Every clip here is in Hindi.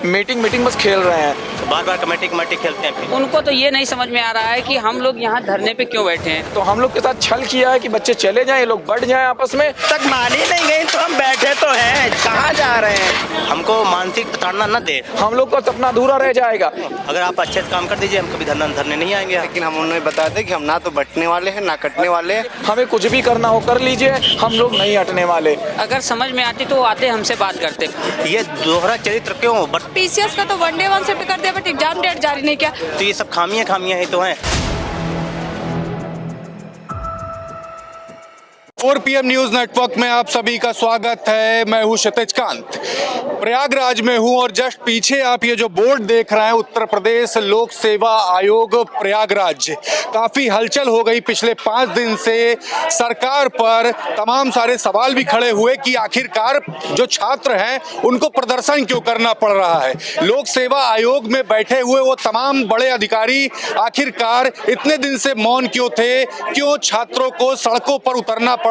मीटिंग बस खेल रहे हैं। बार बार कमेटी खेलते हैं। उनको तो ये नहीं समझ में आ रहा है कि हम लोग यहाँ धरने पे क्यों बैठे हैं। तो हम लोग के साथ छल किया है कि बच्चे चले जाएं, ये लोग बढ़ जाएं आपस में। तक मान ही नहीं गई तो हम बैठे तो हैं, कहाँ जा रहे हैं। हमको मानसिक ताड़ना न दे, हम लोग का सपना अधूरा रह जाएगा। अगर आप अच्छे से काम कर दीजिए हम कभी धरने नहीं आएंगे। लेकिन हम उन्हें बता दें कि हम ना तो बटने वाले हैं ना कटने वाले हैं। हमें कुछ भी करना हो कर लीजिए, हम लोग नहीं हटने वाले। अगर समझ में आती तो वो आते हमसे बात करते। ये दोहरा चरित्र क्यों? पीसीएस का तो वनडे वन शिफ्ट कर दिया, बट एग्जाम डेट जारी नहीं किया। तो ये सब खामियां ही तो हैं। 4 PM न्यूज नेटवर्क में आप सभी का स्वागत है। मैं हूं क्षितिज कांत, प्रयागराज में हूं और जस्ट पीछे आप ये जो बोर्ड देख रहे हैं, उत्तर प्रदेश लोक सेवा आयोग प्रयागराज। काफी हलचल हो गई पिछले 5 दिन से। सरकार पर तमाम सारे सवाल भी खड़े हुए कि आखिरकार जो छात्र हैं उनको प्रदर्शन क्यों करना पड़ रहा है। लोक सेवा आयोग में बैठे हुए वो तमाम बड़े अधिकारी आखिरकार इतने दिन से मौन क्यों थे, क्यों छात्रों को सड़कों पर उतरना पड़ा,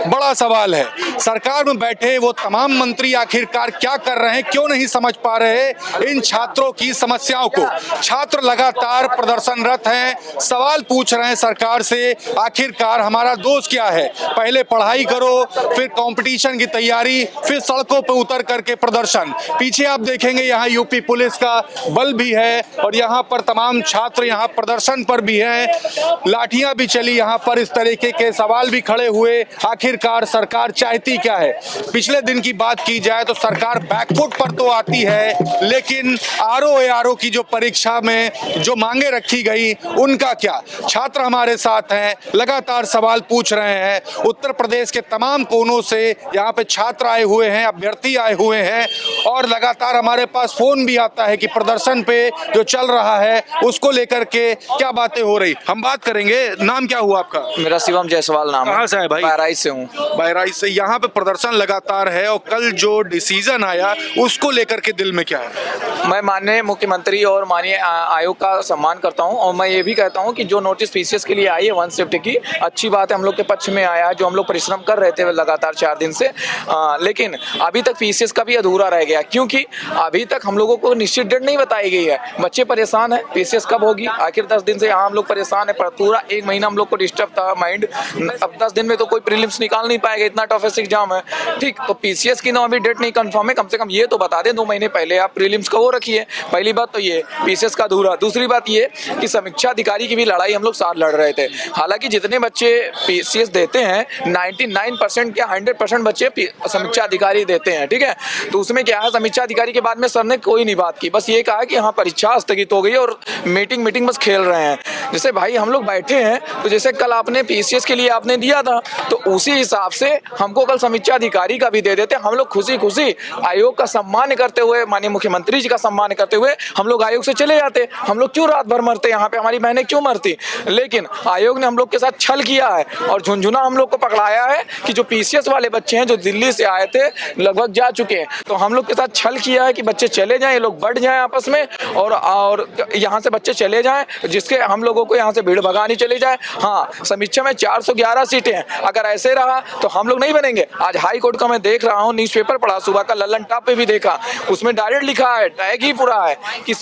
बड़ा सवाल है। सरकार में बैठे वो तमाम मंत्री आखिरकार क्या कर रहे हैं, क्यों नहीं समझ पा रहे इन छात्रों की समस्याओं को। छात्र लगातार प्रदर्शनरत हैं, सवाल पूछ रहे हैं सरकार से, आखिरकार हमारा दोष क्या है। पहले पढ़ाई करो, फिर कंपटीशन की तैयारी, फिर सड़कों पर उतर करके प्रदर्शन। पीछे आप देखेंगे यहाँ यूपी पुलिस का बल भी है और यहाँ पर तमाम छात्र यहाँ प्रदर्शन पर भी हैं। लाठियां भी चली यहाँ पर, इस तरीके के सवाल भी खड़े हुए। आखिरकार सरकार चाहती क्या है। पिछले दिन की बात की जाए तो सरकार बैकफुट पर तो आती है, लेकिन आरओ की जो परीक्षा में जो मांगे रखी गई उनका क्या। छात्र हमारे साथ हैं, लगातार सवाल पूछ रहे हैं। उत्तर प्रदेश के तमाम कोनों से यहाँ पे छात्र आए हुए हैं, अभ्यर्थी आए हुए हैं और लगातार हमारे पास फोन भी आता है कि प्रदर्शन पे जो चल रहा है उसको लेकर के क्या बातें हो रही। हम बात करेंगे। नाम क्या हुआ आपका? मेरा शिवम जायसवाल नाम है। कहाँ से है भाई? बहराइच से हूँ। बहराइच से। यहाँ पे प्रदर्शन लगातार है और कल जो डिसीजन आया उसको लेकर के दिल में क्या है? मैं माननीय मुख्यमंत्री और माननीय आयोग का सम्मान करता हूं और मैं ये भी कहता हूं कि जो नोटिस पीसीएस के लिए आई है 1 शिफ्ट की, अच्छी बात है, हम लोग के पक्ष में आया है। जो हम लोग परिश्रम कर रहे थे लगातार 4 दिन से, लेकिन अभी तक पीसीएस का भी अधूरा रह गया, क्योंकि अभी तक हम लोगों को निश्चित डेट नहीं बताई गई है। बच्चे परेशान है, पीसीएस कब होगी। आखिर 10 दिन से यहाँ हम लोग परेशान है, पूरा 1 महीना हम लोग को डिस्टर्ब था माइंड। अब 10 दिन में तो कोई प्रीलिम्स निकाल नहीं पाएगा, इतना टफेस्ट एग्जाम है। ठीक, तो पीसीएस की ना अभी डेट नहीं कंफर्म है, कम से कम ये तो बता दें 2 महीने पहले आप प्रीलिम्स का वो रखिए। पहली बात तो ये पीसीएस का अधूरा। दूसरी बात ये कि समीक्षा अधिकारी की भी लड़ाई हम लोग साथ लड़ रहे थे। हालांकि जितने बच्चे पीसीएस देते हैं 99% या 100% बच्चे समीक्षा अधिकारी देते हैं, ठीक है। तो उसमें क्या है, समीक्षा अधिकारी के बाद में सर ने कोई नहीं बात की, बस ये कहा कि हाँ परीक्षा स्थगित हो गई और मीटिंग बस खेल रहे हैं। जैसे भाई हम लोग बैठे हैं, तो जैसे कल आपने पीसीएस के लिए आपने दिया था, तो उसी हिसाब से हमको कल समीक्षा अधिकारी का भी दे देते। हम लोग खुशी खुशी आयोग का सम्मान करते हुए, माननीय मुख्यमंत्री जी का सम्मान करते हुए हम लोग आयोग से चले जाते। हम लोग क्यों रात भर मरते यहाँ पे, हमारी बहनें क्यों मरती। लेकिन आयोग ने हम लोग के साथ छल किया है और झुंझुना हम लोग को पकड़ाया है कि जो पीसीएस वाले बच्चे हैं जो दिल्ली से आए थे लगभग जा चुके हैं, तो हम लोग के साथ छल किया है कि बच्चे चले जाएं, ये लोग बढ़ जाएं आपस में और यहाँ से बच्चे चले जाएं, जिसके हम लोगों को यहाँ से भीड़ भगानी चली जाए। हाँ, समीक्षा में 411 सीटें हैं, अगर ऐसे रहा तो हम लोग नहीं बनेंगे। आज हाई कोर्ट का मैं देख रहा हूँ, न्यूज़पेपर पढ़ा, सुबह का लल्लन टॉप पे भी देखा, उसमें डायरेक्ट लिखा है, टैग ही पूरा है कि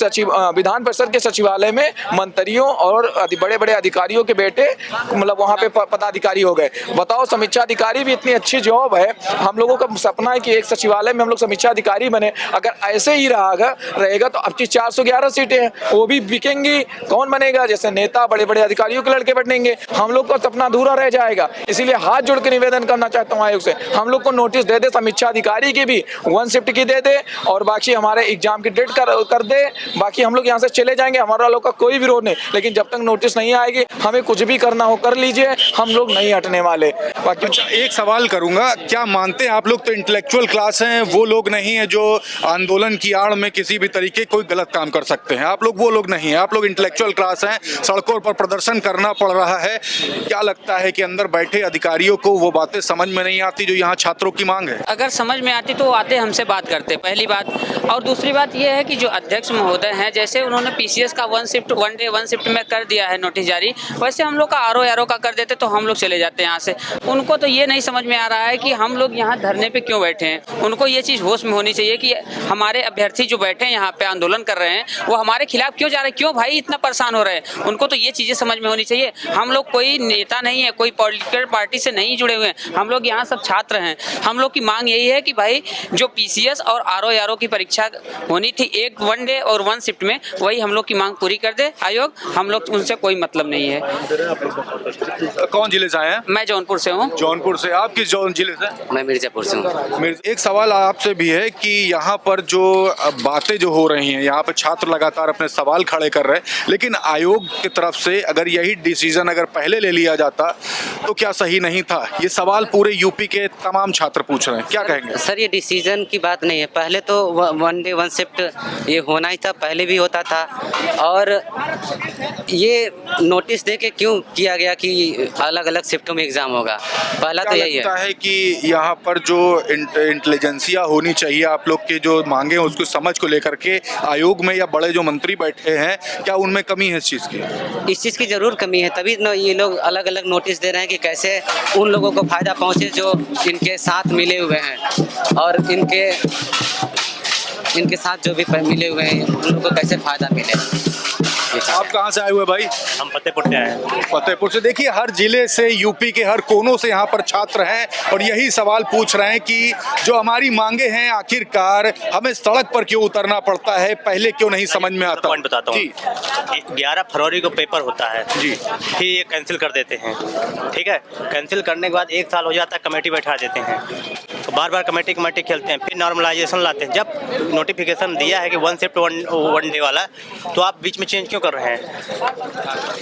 विधान परिषद के सचिवालय में मंत्रियों और बड़े बड़े अधिकारियों के बेटे मतलब वहाँ पे पदाधिकारी हो गए। बताओ, समीक्षा अधिकारी भी इतनी अच्छी जॉब है, हम लोगों का सपना है कि एक सचिवालय में हम लोग समीक्षा अधिकारी बने। अगर ऐसे ही रहेगा तो अब की 411 सीटें हैं वो भी बिकेंगी। कौन बनेगा? जैसे नेता बड़े बड़े अधिकारियों के लड़के बनेंगे, हम लोग का सपना अधूरा रह जाएगा। इसीलिए हाथ जोड़ के निवेदन करना चाहता हूँ आयोग से, हम लोग को नोटिस दे दे, समीक्षा अधिकारी की भी 1 शिफ्ट की दे दे और बाकी हमारे एग्जाम की डेट कर दे। बाकी हम लोग यहाँ से चले जाएंगे, हमारा लोग का कोई विरोध नहीं, लेकिन जब तक नोटिस नहीं आएगी हमें कुछ भी करना हो कर लीजिए, हम लोग नहीं हटने वाले। बाकी अच्छा, एक सवाल करूंगा, क्या मानते हैं आप लोग तो इंटेलेक्चुअल क्लास हैं, वो लोग नहीं है जो आंदोलन की आड़ में किसी भी तरीके कोई गलत काम कर सकते हैं। आप लोग वो लोग नहीं है, आप लोग इंटेलेक्चुअल क्लास हैं, सड़कों पर प्रदर्शन करना पड़ रहा है। क्या लगता है कि अंदर बैठे अधिकारी अधिकारियों को वो बातें समझ में नहीं आती जो यहाँ छात्रों की मांग है? अगर समझ में आती तो वो आते हमसे बात करते, पहली बात। और दूसरी बात ये है कि जो अध्यक्ष महोदय हैं, जैसे उन्होंने पीसीएस का वन डे वन शिफ्ट में कर दिया है नोटिस जारी, वैसे हम लोग का आरओ का कर देते तो हम लोग चले जाते हैं यहाँ से। उनको तो ये नहीं समझ में आ रहा है कि हम लोग यहाँ धरने पे क्यों बैठे हैं। उनको ये चीज़ होश में होनी चाहिए कि हमारे अभ्यर्थी जो बैठे हैं यहाँ पे आंदोलन कर रहे हैं, वो हमारे खिलाफ क्यों जा रहे हैं, क्यों भाई इतना परेशान हो रहे हैं। उनको तो ये चीज़ें समझ में होनी चाहिए। हम लोग कोई नेता नहीं है, कोई पॉलिटिकल पार्टी से नहीं जुड़े हुए हैं, हम लोग यहाँ सब छात्र हैं। हम लोग की मांग यही है कि भाई जो पीसीएस और आरओ की परीक्षा होनी थी एक वन डे और वन शिफ्ट में, वही हम लोग की मांग पूरी कर दे आयोग। हम लोग उनसे कोई मतलब नहीं है। कौन जिले से आए हैं? मैं जौनपुर से हूँ। जौनपुर से। आप किस जिले से? मैं मिर्जापुर से हूँ। एक सवाल आपसे भी है कि यहाँ पर जो बातें जो हो रही हैं, यहाँ पर छात्र लगातार अपने सवाल खड़े कर रहे हैं, लेकिन आयोग की तरफ से अगर यही डिसीजन अगर पहले ले लिया जाता तो क्या सही नहीं था? ये सवाल पूरे यूपी के तमाम छात्र पूछ रहे हैं, क्या कहेंगे? सर ये डिसीजन की बात नहीं है, पहले तो वन डे वन शिफ्ट ये होना ही था, पहले भी होता था। और ये नोटिस दे के क्यों किया गया कि अलग अलग शिफ्टों में एग्जाम होगा? पहला तो यही है कि यहाँ पर जो इंटेलिजेंसिया होनी चाहिए, आप लोग के जो मांगे हैं उसको समझ को लेकर के आयोग में या बड़े जो मंत्री बैठे हैं, क्या उनमें कमी है इस चीज़ की? इस चीज़ की ज़रूर कमी है, तभी न ये लोग अलग अलग नोटिस दे रहे हैं कि कैसे उन लोगों को फ़ायदा पहुँचे जो इनके साथ मिले हुए हैं, और इनके साथ जो भी मिले हुए हैं उन लोगों को कैसे फ़ायदा मिले। आप कहाँ से आए हुए भाई? हम फतेहपुर से आए हैं। फतेहपुर से। देखिए, हर जिले से, यूपी के हर कोनों से यहाँ पर छात्र हैं और यही सवाल पूछ रहे हैं कि जो हमारी मांगे हैं, आखिरकार हमें सड़क पर क्यों उतरना पड़ता है, पहले क्यों नहीं समझ में आता? पॉइंट बताता हूँ। 11 फरवरी को पेपर होता है जी, फिर ये कैंसिल कर देते हैं, ठीक है। कैंसिल करने के बाद 1 साल हो जाता है, कमेटी बैठा देते हैं, तो बार बार कमेटी खेलते हैं, फिर नॉर्मलाइजेशन लाते हैं। जब नोटिफिकेशन दिया है कि वन शिफ्ट वन डे वाला, तो आप बीच में चेंज क्यों कर रहे हैं?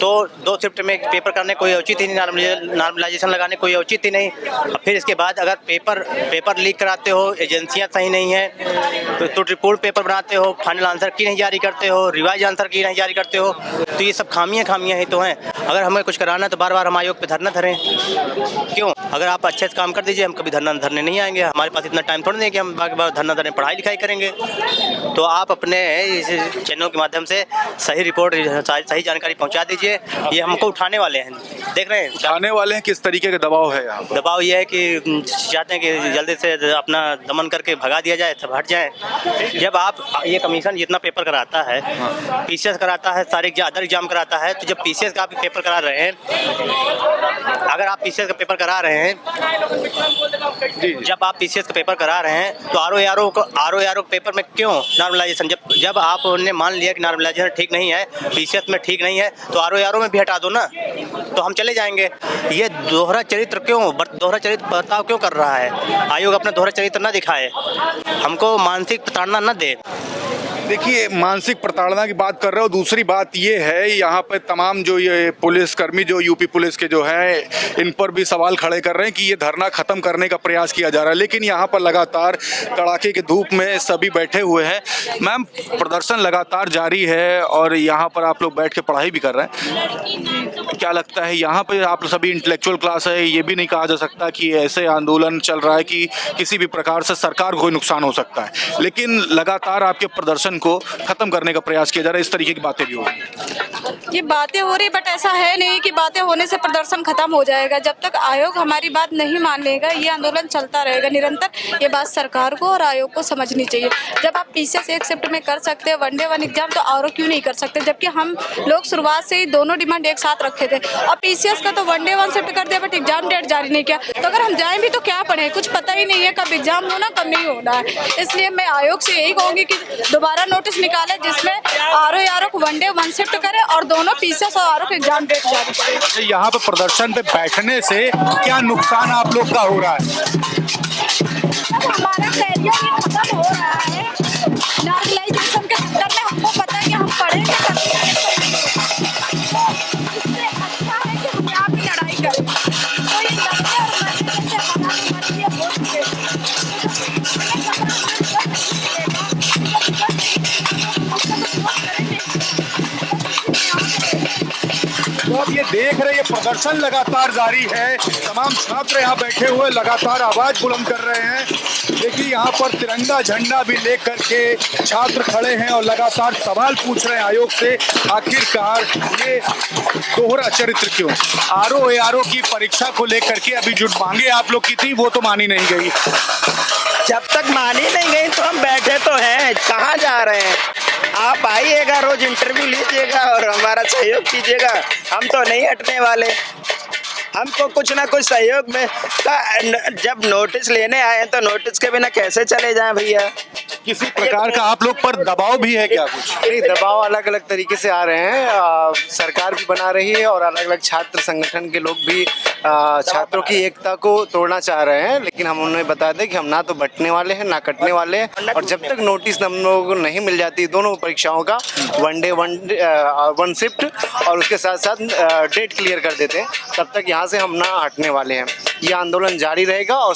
तो 2 शिफ्ट में पेपर करने कोई औचित्य नहीं, नॉर्मलाइजेशन लगाने कोई औचित्य नहीं। और फिर इसके बाद अगर पेपर लीक कराते हो, एजेंसियां सही नहीं है, तो रिपोर्ट पेपर बनाते हो, फाइनल आंसर की नहीं जारी करते हो, रिवाइज आंसर की नहीं जारी करते हो, तो ये सब खामियां ही तो हैं। अगर हमें कुछ कराना है तो बार बार हम आयोग पे धरना धरें, क्यों? अगर आप अच्छे से काम कर दीजिए, हम कभी धरना धरने नहीं आएंगे। हमारे पास इतना टाइम थोड़ा नहीं है कि हम बाकी बार धरना धरने, पढ़ाई लिखाई करेंगे। तो आप अपने इस चैनल के माध्यम से सही रिपोर्ट, सही जानकारी पहुंचा दीजिए। ये हमको उठाने वाले हैं, देख रहे हैं उठाने वाले हैं। किस तरीके का दबाव है यहाँ? दबाव ये है कि चाहते हैं कि जल्दी से अपना दमन करके भगा दिया जाए, सब हट जाए। जब आप ये कमीशन जितना पेपर कराता है, पीसीएस कराता है, सारे अदर एग्जाम कराता है, तो जब पीसीएस का आप पेपर करा रहे हैं, अगर आप पीसीएस का पेपर करा रहे हैं, जब आप पीसीएस का पेपर करा रहे हैं, तो आरओ पेपर में क्यों नॉर्मलाइजेशन? जब आपने मान लिया कि नॉर्मलाइजेशन ठीक नहीं है, पीसीएस में ठीक नहीं है, तो आरओ में भी हटा दो ना, तो हम चले जाएंगे। ये दोहरा चरित्र बर्ताव क्यों कर रहा है? आयोग अपना दोहरा चरित्र न दिखाए, हमको मानसिक प्रताड़ना न दे। देखिए, मानसिक प्रताड़ना की बात कर रहे हो। दूसरी बात ये है, यहाँ पे तमाम जो ये पुलिसकर्मी जो यूपी पुलिस के जो हैं, इन पर भी सवाल खड़े कर रहे हैं कि ये धरना ख़त्म करने का प्रयास किया जा रहा है, लेकिन यहाँ पर लगातार कड़ाके की धूप में सभी बैठे हुए हैं। मैम, प्रदर्शन लगातार जारी है और यहाँ पर आप लोग बैठ के पढ़ाई भी कर रहे हैं। क्या लगता है, यहाँ पर आप सभी इंटेलेक्चुअल क्लास है, ये भी नहीं कहा जा सकता कि ऐसे आंदोलन चल रहा है कि किसी भी प्रकार से सरकार को कोई नुकसान हो सकता है, लेकिन लगातार आपके प्रदर्शन को खत्म करने का प्रयास किया जा रहा है, इस तरीके की बातें भी हो रही हैं? ये बातें हो रही, बट ऐसा है नहीं कि बातें होने से प्रदर्शन खत्म हो जाएगा। जब तक आयोग हमारी बात नहीं मान लेगा, ये आंदोलन चलता रहेगा निरंतर। ये बात सरकार को और आयोग को समझनी चाहिए। जब आप पीसीएस एक शिफ्ट में कर सकते हैं, वन डे वन एग्जाम, तो आरओ क्यों नहीं कर सकते? जबकि हम लोग शुरुआत से ही दोनों डिमांड एक साथ रखे थे, और पीसीएस का तो वन डे वन शिफ्ट कर दिया, बट एग्जाम डेट जारी नहीं किया। तो अगर हम जाएं भी तो क्या पढ़ें? कुछ पता ही नहीं है कब एग्जाम होना, कब नहीं होना है। इसलिए मैं आयोग से यही कहूँगी कि दोबारा नोटिस निकाले जिसमें आरओ को वन डे वन शिफ्ट करे और दोनों पीसीएस और आरओ के एग्जाम डेट जारी करे। यहाँ पे प्रदर्शन पे बैठने से क्या नुकसान आप लोग का हो रहा है? हमारा कैरियर ही खत्म हो रहा है नॉर्मलाइजेशन के चक्कर में। हमको पता है कि हम पढ़ेंगे, इससे अच्छा है कि हम यहाँ पे लड़ाई करें। तो ये लड़ने और मरने से हमारे लिए हो चुके हैं। तो आप ये देख रहे हैं, ये प्रदर्शन लगातार जारी है। तमाम छात्र यहाँ बैठे हुए लगातार आवाज बुलंद कर रहे हैं। देखिए यहाँ पर तिरंगा झंडा भी लेकर के छात्र खड़े हैं और लगातार सवाल पूछ रहे हैं आयोग से, आखिरकार ये दोहरा चरित्र क्यों। आरओ की परीक्षा को लेकर के अभी जो मांगे आप लोग की थी वो तो मानी नहीं गई। जब तक मानी नहीं गई तो हम बैठे तो हैं, कहाँ जा रहे हैं। आप आइएगा, रोज इंटरव्यू लीजिएगा और हमारा सहयोग कीजिएगा। हम तो नहीं हटने वाले, हमको कुछ ना कुछ सहयोग में जब नोटिस लेने आए हैं तो नोटिस के बिना कैसे चले जाएं भैया। किसी प्रकार का आप लोग पर दबाव भी है क्या कुछ? नहीं, दबाव अलग अलग तरीके से आ रहे हैं। सरकार भी बना रही है और अलग अलग छात्र संगठन के लोग भी छात्रों की एकता को तोड़ना चाह रहे हैं। लेकिन हम उन्हें बता दें कि हम ना तो बंटने वाले हैं ना कटने वाले हैं। और जब तक नोटिस हम लोगों को नहीं मिल जाती दोनों परीक्षाओं का, वन शिफ्ट और उसके साथ साथ डेट क्लियर कर देते हैं, तब तक यहाँ से हम ना हटने वाले हैं। ये आंदोलन जारी रहेगा और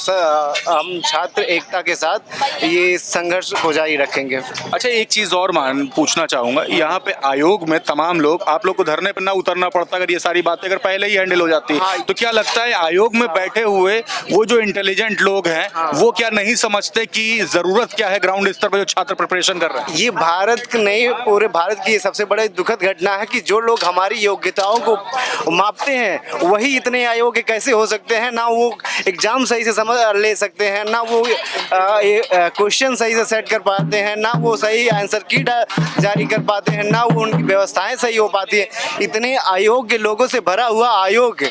हम छात्र एकता के साथ ये संघर्ष को जारी रखेंगे। अच्छा, एक चीज और पूछना चाहूंगा, यहाँ पे आयोग में तमाम लोग, आप लोग को धरने पर ना उतरना पड़ता अगर ये सारी बातें अगर पहले ही हैंडल हो जाती है, तो क्या लगता है आयोग में बैठे हुए वो जो इंटेलिजेंट लोग हैं वो क्या नहीं समझते कि जरूरत क्या है ग्राउंड स्तर पर जो छात्र प्रिपरेशन कर रहे हैं? ये भारत नहीं, पूरे भारत की सबसे बड़ी दुखद घटना है कि जो लोग हमारी योग्यताओं को मापते हैं वही इतने अयोग्य कैसे हो सकते हैं। ना वो एग्जाम सही से समझ ले सकते हैं, ना वो क्वेश्चन सही से सेट कर पाते हैं, ना वो सही आंसर की जारी कर पाते हैं, ना वो उनकी व्यवस्थाएं सही हो पाती है। इतने अयोग्य लोगों से भरा हुआ आयोग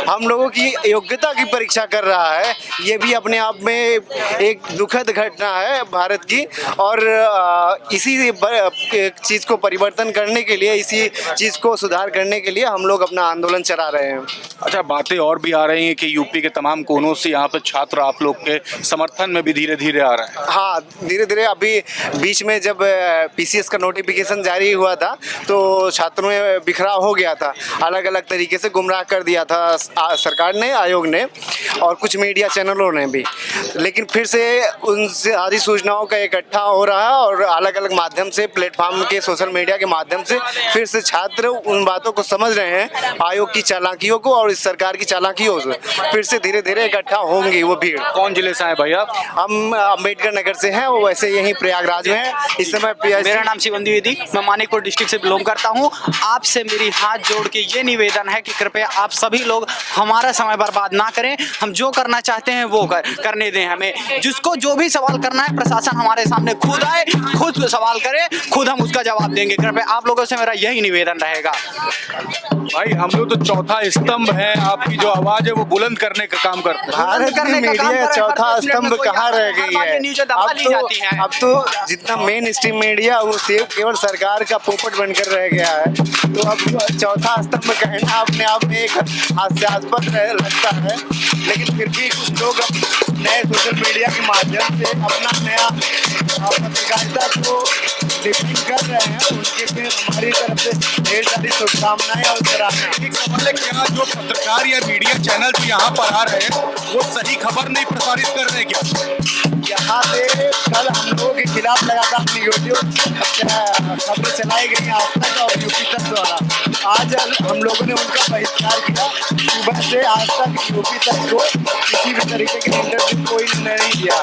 हम लोगों की योग्यता की परीक्षा कर रहा है, ये भी अपने आप में एक दुखद घटना है भारत की। और इसी चीज़ को परिवर्तन करने के लिए, इसी चीज़ को सुधार करने के लिए हम लोग अपना आंदोलन चला रहे हैं। अच्छा, बातें और भी आ रही हैं कि यूपी के तमाम कोनों से यहाँ पे छात्र आप लोग के समर्थन में भी धीरे धीरे आ रहे हैं। हाँ, धीरे धीरे। अभी बीच में जब पीसीएस का नोटिफिकेशन जारी हुआ था तो छात्रों में बिखराव हो गया था, अलग अलग तरीके से गुमराह कर दिया था सरकार ने, आयोग ने और कुछ मीडिया चैनलों ने भी। लेकिन फिर से उन सारी सूचनाओं का इकट्ठा हो रहा है और अलग अलग माध्यम से, प्लेटफॉर्म के, सोशल मीडिया के माध्यम से फिर से छात्र उन बातों को समझ रहे हैं, आयोग की चालाकियों को और इस सरकार की चालाकियों से फिर से धीरे धीरे इकट्ठा होंगी वो भीड़। कौन जिले से आए भैया? हम अम्बेडकर नगर से हैं, वो वैसे यहीं प्रयागराज में है इस समय। मेरा नाम शिवन द्विवेदी, मैं मानिकपुर डिस्ट्रिक्ट से बिलोंग करता हूं। आपसे मेरी हाथ जोड़ के ये निवेदन है कि कृपया आप सभी लोग हमारा समय बर्बाद ना करें। हम जो करना चाहते हैं वो करने दें हमें। जिसको जो भी सवाल करना है प्रशासन हमारे सामने खुद आए, खुद सवाल करे, खुद हम उसका जवाब देंगे। कृपया आप लोगों से मेरा यही निवेदन रहेगा। भाई, हम लोग तो चौथा स्तंभ है, आपकी जो आवाज है वो बुलंद करने का काम करते हैं। भारत की मीडिया चौथा स्तंभ कहाँ रह गई है? अब तो जितना मेन स्ट्रीम मीडिया वो सिर्फ केवल सरकार का पोपट बनकर रह गया है। तो अब चौथा स्तंभ कहना अपने आप में एक हास्यास्पद लगता है। लेकिन फिर भी कुछ लोग अब नए सोशल मीडिया के माध्यम से अपना नया पत्रकारिता को डिफाइन कर रहे हैं। उनके लिए हमारी तरफ से ढेर सारी शुभकामनाएं और सराहना। एक सवाल है, क्या जो पत्रकार या मीडिया चैनल जो यहाँ पर आ रहे हैं वो सही खबर नहीं प्रसारित कर रहे क्या? यहाँ से कल हम लोगों के खिलाफ लगातार अपनी यूट्यूब खबरें चलाई गई आज तक और यूपी तक द्वारा। आज हम लोगों ने उनका बहिष्कार किया। सुबह से आज तक यूपी तक को किसी भी तरीके के इंटरव्यू कोई नहीं दिया।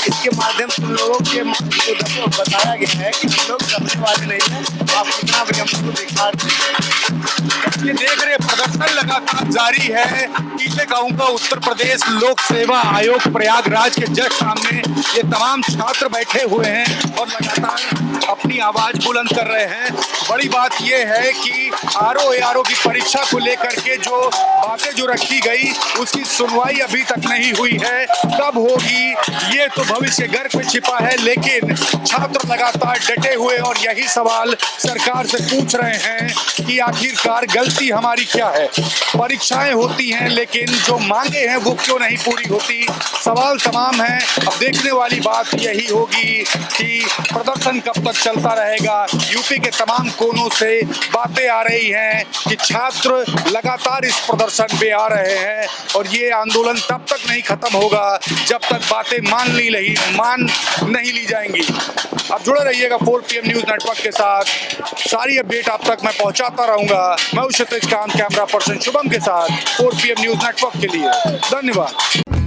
इसके माध्यम से लोगों के बताया गया है कि हम लोग करने वाले नहीं हैं। आप कितना भी हम लोग दिखा ये देख रहे प्रदर्शन लगातार जारी है। पीछे कहूँगा उत्तर प्रदेश लोक सेवा आयोग प्रयागराज के जस्ट सामने ये तमाम छात्र बैठे हुए हैं और लगातार अपनी आवाज बुलंद कर रहे हैं। बड़ी बात यह है कि आरओ की परीक्षा को लेकर के जो बातें जो रखी गई उसकी सुनवाई अभी तक नहीं हुई है। कब होगी ये तो भविष्य गर्भ में छिपा है। लेकिन छात्र लगातार डटे हुए और यही सवाल सरकार से पूछ रहे हैं कि आखिरकार गलती हमारी क्या है। परीक्षाएं होती हैं लेकिन जो मांगे हैं वो क्यों नहीं पूरी होती। सवाल तमाम हैं। अब देखने वाली बात यही होगी कि प्रदर्शन कब तक चलता रहेगा। यूपी के तमाम कोनों से बातें आ रही हैं कि छात्र लगातार इस प्रदर्शन पे आ रहे हैं और ये आंदोलन तब तक नहीं खत्म होगा जब तक बातें मान नहीं ली जाएंगी। आप जुड़े रहिएगा 4 PM न्यूज़ नेटवर्क के साथ, सारी अपडेट आप तक मैं पहुंचाता रहूंगा। मैं हूं क्षितिज कांत, कैमरा पर्सन शुभम के साथ 4 PM न्यूज़ नेटवर्क के लिए। धन्यवाद।